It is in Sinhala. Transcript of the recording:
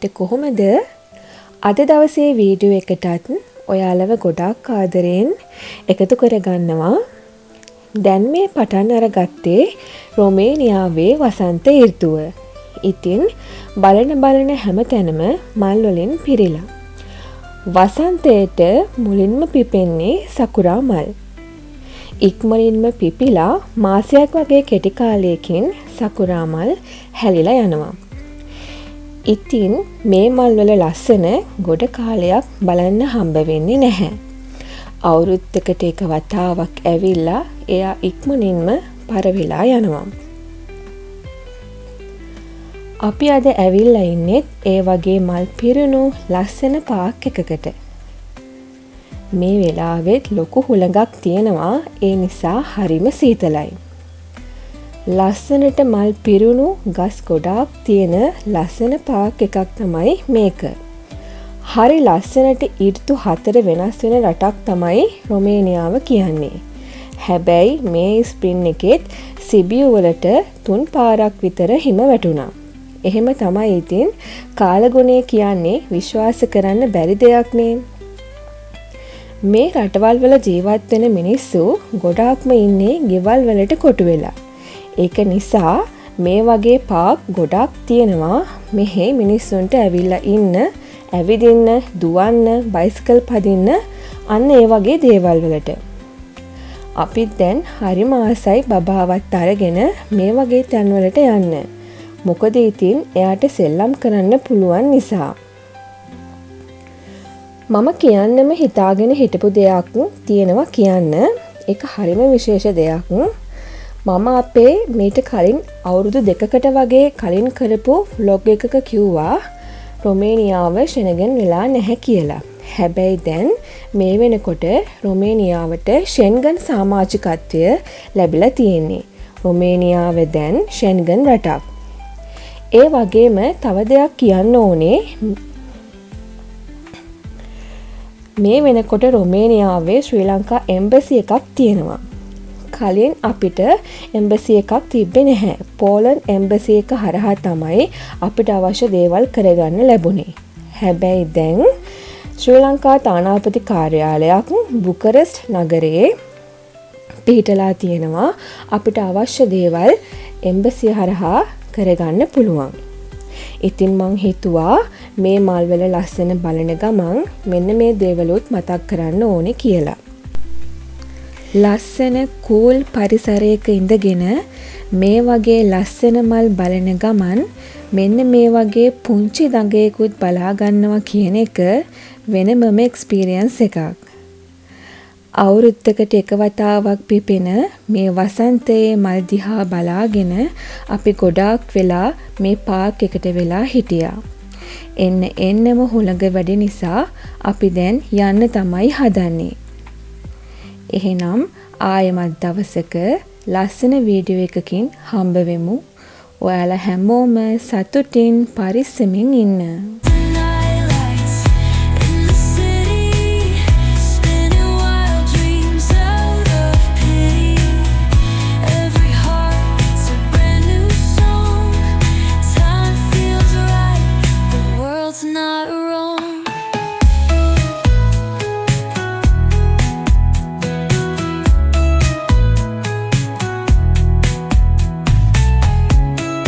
ඔයාලට කොහොමද? අද දවසේ වීඩියෝ එකටත් ඔයාලව ගොඩාක් ආදරෙන් එකතු කරගන්නවා. දැන් මේ පටන් අරගත්තේ රොමේනියාවේ වසන්ත ඍතුව. ඉතින් බලන හැමතැනම මල් වලින් පිරීලා. වසන්තයට මුලින්ම පිපෙන්නේ සකුරා මල්. ඉක්මනින්ම පිපිලා මාසයක් වගේ කෙටි කාලයකින් සකුරා මල් හැලිලා යනවා. ඉතින් මේ මල් වල ලස්සන ගොඩ කාලයක් බලන්න හම්බ වෙන්නේ නැහැ. අවුරුද්දකට එක වතාවක් ඇවිල්ලා එයා ඉක්මනින්ම පරවිලා යනවා. අපි අද ඇවිල්ලා ඉන්නේ ඒ වගේ මල් පිරුණු ලස්සන පාක් එකකට. මේ වෙලාවෙත් ලොකු හුළඟක් තියෙනවා, ඒ නිසා හරිම සීතලයි. ලස්සනට මල් පිරුණු ගස් ගොඩාක් තියෙන ලස්සන පාක් එකක් තමයි මේක. හරි ලස්සනට ඍතු 4 වෙනස් වෙන රටක් තමයි රොමේනියාව කියන්නේ. හැබැයි මේ ස්ප්‍රින් එකෙත් සිබියු වලට 3 පාරක් විතර හිම වැටුණා. එහෙම තමයි. ඉතින් කාලගුණය කියන්නේ විශ්වාස කරන්න බැරි දෙයක් නේ. මේ රටවල් වල ජීවත් වෙන මිනිස්සු ගොඩාක්ම ඉන්නේ ගෙවල් වලට කොටු වෙලා. ඒක නිසා මේ වගේ පාක් ගොඩක් තියෙනවා මෙහි මිනිස්සුන්ට ඇවිල්ලා ඉන්න, ඇවිදින්න, දුවන්න, බයිසිකල් පදින්න, අන්න ඒ වගේ දේවල් වලට. අපි දැන් හරිම ආසයි බබාවත් අරගෙන මේ වගේ තැන් වලට යන්න. මොකද ඉතින් එයාට සෙල්ලම් කරන්න පුළුවන් නිසා. මම කියන්නම හිතාගෙන හිටපු දෙයක් තියෙනවා කියන්න. ඒක හරිම විශේෂ දෙයක්. මම අපේ මීට කලින් අවුරුදු 2කට වගේ කලින් කරපු vlog එකක කිව්වා රොමේනියාව ෂෙන්ගෙන් වෙලා නැහැ කියලා. හැබැයි දැන් මේ වෙනකොට රොමේනියාවට ෂෙන්ගෙන් සමාජිකත්වය ලැබිලා තියෙන්නේ. රොමේනියාව දැන් ෂෙන්ගෙන් රටක්. ඒ වගේම තව දෙයක් කියන්න ඕනේ. මේ වෙනකොට රොමේනියාවේ ශ්‍රී ලංකා එම්බසි එකක් තියෙනවා. කලින් අපිට එම්බසි එකක් තිබ්බේ නැහැ. පෝලන්ඩ් එම්බසි එක හරහා තමයි අපිට අවශ්‍ය දේවල් කරගන්න ලැබුණේ. හැබැයි දැන් ශ්‍රී ලංකා තානාපති කාර්යාලයක් බුකරෙස්ට් නගරයේ පිහිටලා තියෙනවා. අපිට අවශ්‍ය දේවල් එම්බසිය හරහා කරගන්න පුළුවන්. ඉතින් මං හිතුවා මේ මල් වල ලස්සන බලන ගමන් මෙන්න මේ දේවලුත් මතක් කරන්න ඕනේ කියලා. ලස්සන කූල් පරිසරයක ඉඳගෙන මේ වගේ ලස්සන මල් බලන ගමන් මෙන්න මේ වගේ පුංචි දඟයෙකුත් බලා ගන්නවා කියන එක වෙනමම එක්ස්පීරියන්ස් එකක්. අවුරුද්දකට එක වතාවක් පිපෙන මේ වසන්තයේ මල් දිහා බලාගෙන අපි ගොඩාක් වෙලා මේ පාක් එකට වෙලා හිටියා. එන්නම හුළඟ වැඩි නිසා අපි දැන් යන්න තමයි හදන්නේ. එහෙනම් ආයෙමත් දවසක ලස්සන වීඩියෝ එකකින් හම්බ වෙමු. ඔයාලා හැමෝම සතුටින් පරිස්සමින් ඉන්න.